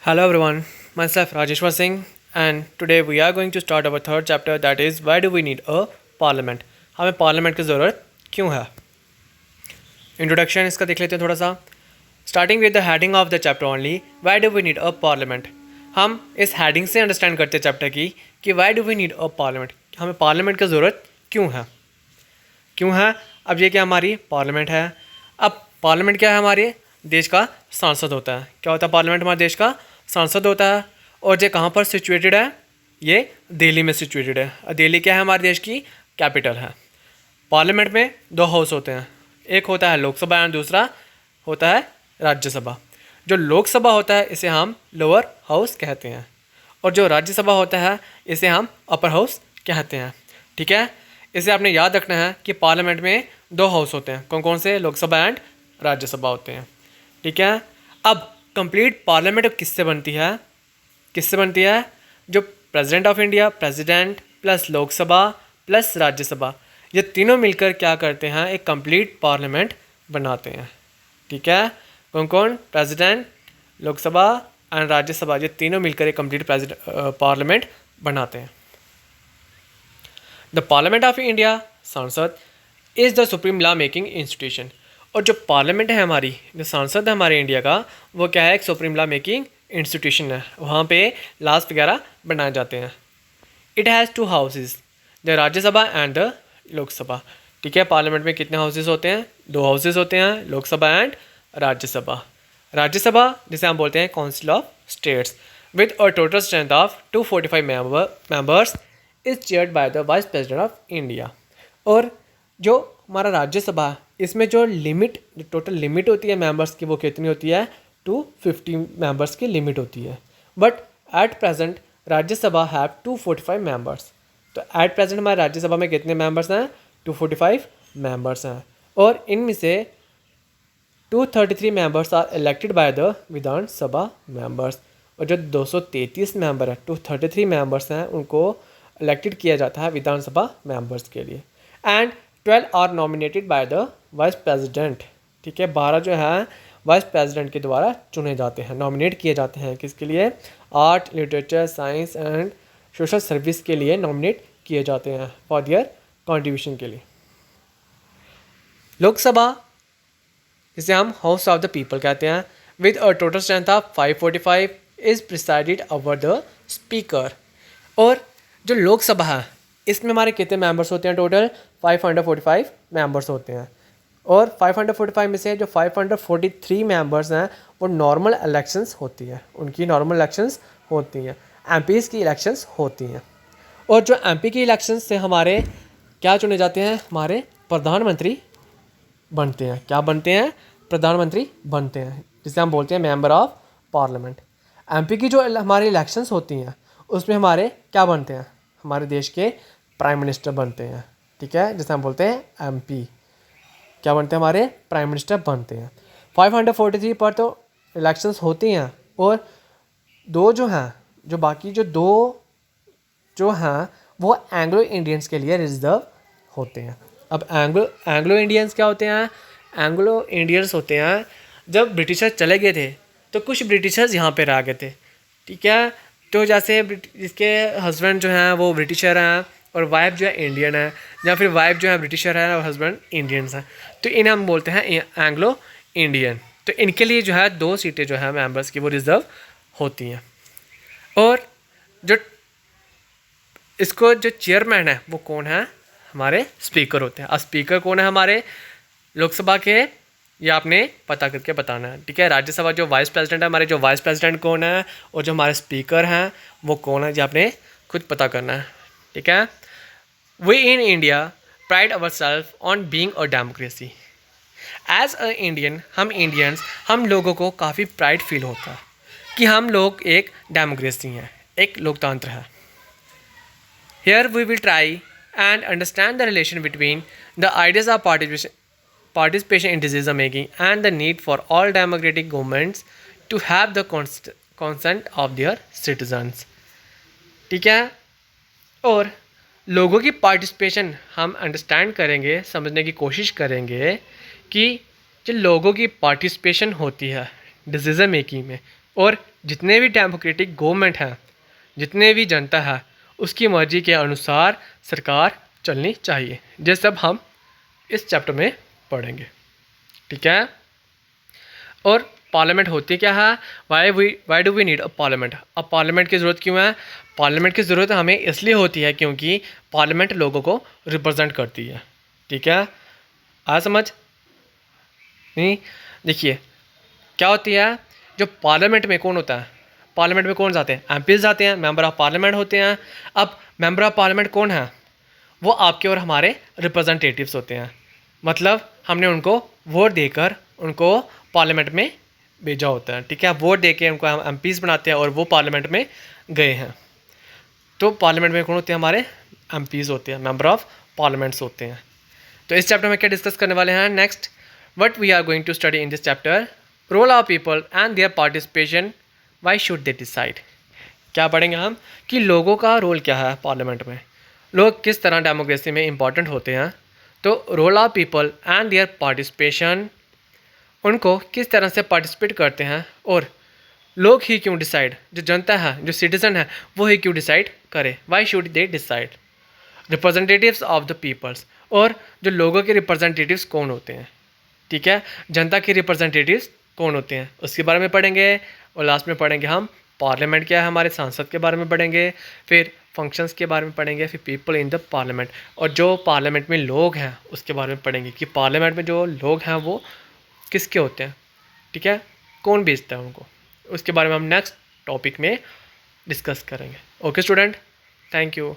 Hello everyone, myself Rajeshwar Singh, and today we are going to start our third chapter, that is why do we need a parliament. हमें parliament की ज़रूरत क्यों है. Introduction इसका देख लेते हैं थोड़ा सा. Starting with the heading of the chapter only, why do we need a parliament. हम इस हेडिंग से अंडरस्टैंड करते हैं चैप्टर की कि why do we need a parliament, हमें पार्लियामेंट की ज़रूरत क्यों है. अब ये क्या हमारी पार्लियामेंट है. अब पार्लियामेंट क्या है, हमारे देश का सांसद होता है. क्या होता है पार्लियामेंट, हमारे देश का सांसद होता है. और ये कहाँ पर सिचुएटेड है, ये दिल्ली में सिचुएटेड है. दिल्ली क्या है, हमारे देश की कैपिटल है. पार्लियामेंट में दो हाउस होते हैं, एक होता है लोकसभा और दूसरा होता है राज्यसभा. जो लोकसभा होता है इसे हम लोअर हाउस कहते हैं और जो राज्यसभा होता है इसे हम अपर हाउस कहते हैं. ठीक है, इसे आपने याद रखना है कि पार्लियामेंट में दो हाउस होते हैं. कौन कौन से, लोकसभा एंड राज्यसभा होते हैं. ठीक है, अब कंप्लीट पार्लियामेंट किससे बनती है, जो president of India, president plus Lok Sabha plus Rajya Sabha, ये तीनों मिलकर क्या करते हैं, एक कंप्लीट पार्लियामेंट बनाते हैं. ठीक है, कौन कौन, प्रेसिडेंट, लोकसभा एंड राज्यसभा, ये तीनों मिलकर एक कंप्लीट पार्लियामेंट बनाते हैं. द पार्लियामेंट ऑफ इंडिया, संसद, is the supreme law making institution. और जो पार्लियामेंट है हमारी, जो संसद है हमारे इंडिया का, वो क्या है, एक सुप्रीम लॉ मेकिंग इंस्टीट्यूशन है. वहाँ पे लॉज वगैरह बनाए जाते हैं. It has to houses, the Rajya Sabha and the Lok Sabha. ठीक है, पार्लियामेंट में कितने हाउसेज होते हैं, दो हाउसेज होते हैं, लोकसभा एंड राज्यसभा. राज्यसभा जिसे हम बोलते हैं council of states, with a total strength of 245 members, is chaired by the vice president of India. और जो हमारा राज्यसभा, इसमें जो टोटल लिमिट होती है मेंबर्स की, वो कितनी होती है, 250 मेंबर्स की लिमिट होती है. But at present Rajya Sabha have 245 members. तो एट प्रेजेंट हमारे राज्यसभा में कितने मेंबर्स हैं, 245 मेंबर्स हैं. और इनमें से 233 members are elected by the Vidhan Sabha members. और जो 233 मेंबर है, 233 मेंबर्स हैं, उनको इलेक्टेड किया जाता है विधानसभा मेंबर्स के लिए. And 12 are nominated by the vice president. ठीक है, 12 जो है वाइस प्रेसिडेंट के द्वारा चुने जाते हैं, नॉमिनेट किए जाते हैं. किसके लिए, art, literature, science and social service के लिए नॉमिनेट किए जाते हैं फॉर दियर कॉन्ट्रीब्यूशन के लिए. लोकसभा जिसे हम हाउस ऑफ द पीपल कहते हैं, with a total strength of 545, is presided over the speaker. और जो लोकसभा है, इसमें हमारे कितने मेंबर्स होते हैं, टोटल 545 मेंबर्स होते हैं. और 545 में से जो 543 मेंबर्स हैं वो नॉर्मल इलेक्शंस होती है, उनकी नॉर्मल इलेक्शंस होती हैं, एमपीज़ की इलेक्शंस होती हैं. और जो एमपी की इलेक्शंस से हमारे क्या चुने जाते हैं, हमारे प्रधानमंत्री बनते हैं. क्या बनते हैं, प्रधानमंत्री बनते हैं, जिसे हम बोलते हैं मेंबर ऑफ पार्लियामेंट. एमपी की जो हमारी इलेक्शंस होती हैं उसमें हमारे क्या बनते हैं, हमारे देश के प्राइम मिनिस्टर बनते हैं. ठीक है, जिसे हम बोलते हैं एमपी. क्या बनते हैं, हमारे प्राइम मिनिस्टर बनते हैं. 543 पर तो इलेक्शंस होती हैं. और दो जो हैं, जो बाकी जो दो जो हैं, वो एंग्लो इंडियंस के लिए रिजर्व होते हैं. अब एंग्लो इंडियंस क्या होते हैं, एंग्लो इंडियंस होते हैं, जब ब्रिटिशर्स चले गए थे तो कुछ ब्रिटिशर्स यहाँ पे रह गए थे. ठीक है, तो जैसे जिसके हस्बैंड जो हैं वो ब्रिटिशर हैं और वाइफ जो है इंडियन है, या फिर वाइफ जो है ब्रिटिशर है और हस्बैंड इंडियंस हैं, तो इन्हें हम बोलते हैं एंग्लो इंडियन. तो इनके लिए जो है 2 सीटें जो है मेंबर्स की वो रिजर्व होती हैं. और जो इसको जो चेयरमैन है वो कौन है, हमारे स्पीकर होते हैं. अब स्पीकर कौन है हमारे लोकसभा के, ये आपने पता करके बताना है. ठीक है, राज्यसभा जो वाइस प्रेसिडेंट है, हमारे जो वाइस प्रेसिडेंट कौन है, और जो हमारे स्पीकर हैं वो कौन है, ये आपने खुद पता करना है. ठीक है, we in India pride our self on being a democracy. As a Indian, हम इंडियंस, हम लोगों को काफ़ी प्राइड फील होता है कि हम लोग एक डेमोक्रेसी हैं, एक लोकतंत्र है. Here we will try and understand the relation between the ideas of participation in decision making and the need for all democratic governments to have the consent of their citizens. ठीक है, और लोगों की participation हम understand करेंगे, समझने की कोशिश करेंगे कि जो लोगों की पार्टिसिपेशन होती है डिसीजन मेकिंग में, और जितने भी डेमोक्रेटिक गवर्नमेंट हैं, जितने भी जनता है, उसकी मर्जी के अनुसार सरकार चलनी चाहिए। ये सब हम इस चैप्टर में पढ़ेंगे, ठीक है। और पार्लियामेंट होती क्या है, why do we need a parliament. अब पार्लियामेंट की ज़रूरत क्यों है? पार्लियामेंट की ज़रूरत हमें इसलिए होती है क्योंकि पार्लियामेंट लोगों को रिप्रेजेंट करती है, ठीक है। आ समझ नहीं? देखिए क्या होती है, जो पार्लियामेंट में कौन होता है, पार्लियामेंट में कौन जाते हैं, एमपीज जाते हैं, मेंबर ऑफ पार्लियामेंट होते हैं। अब मेंबर ऑफ पार्लियामेंट कौन है? वो आपके और हमारे रिप्रेजेंटेटिव्स होते हैं। मतलब हमने उनको वोट देकर उनको पार्लियामेंट में भेजा होता है, ठीक है। वोट देके उनको हम एमपीज बनाते हैं और वो पार्लियामेंट में गए हैं। तो पार्लियामेंट में कौन होते हैं? हमारे एमपीज होते हैं, मेंबर ऑफ पार्लियामेंट्स होते हैं। तो इस चैप्टर में क्या डिस्कस करने वाले हैं? Next what we are going to study in this chapter, role of people and their participation, why should they decide. क्या पढ़ेंगे हम कि लोगों का रोल क्या है पार्लियामेंट में, लोग किस तरह डेमोक्रेसी में इंपॉर्टेंट होते हैं। तो role of people and their participation, उनको किस तरह से पार्टिसिपेट करते हैं, और लोग ही क्यों डिसाइड, जो जनता है, जो सिटीजन है, वो ही क्यों डिसाइड करे, why should they decide. Representatives of the peoples, और जो लोगों के रिप्रेजेंटेटिव्स कौन होते हैं, ठीक है। जनता के रिप्रेजेंटेटिव्स कौन होते हैं उसके बारे में पढ़ेंगे। और लास्ट में पढ़ेंगे हम पार्लियामेंट क्या है, हमारे सांसद के बारे में पढ़ेंगे, फिर फंक्शंस के बारे में पढ़ेंगे, फिर पीपल इन द पार्लियामेंट, और जो पार्लियामेंट में लोग हैं उसके बारे में पढ़ेंगे कि पार्लियामेंट में जो लोग हैं वो किसके होते हैं, ठीक है, कौन भेजता है उनको। उसके बारे में हम नेक्स्ट टॉपिक में डिस्कस करेंगे। Okay student, thank you.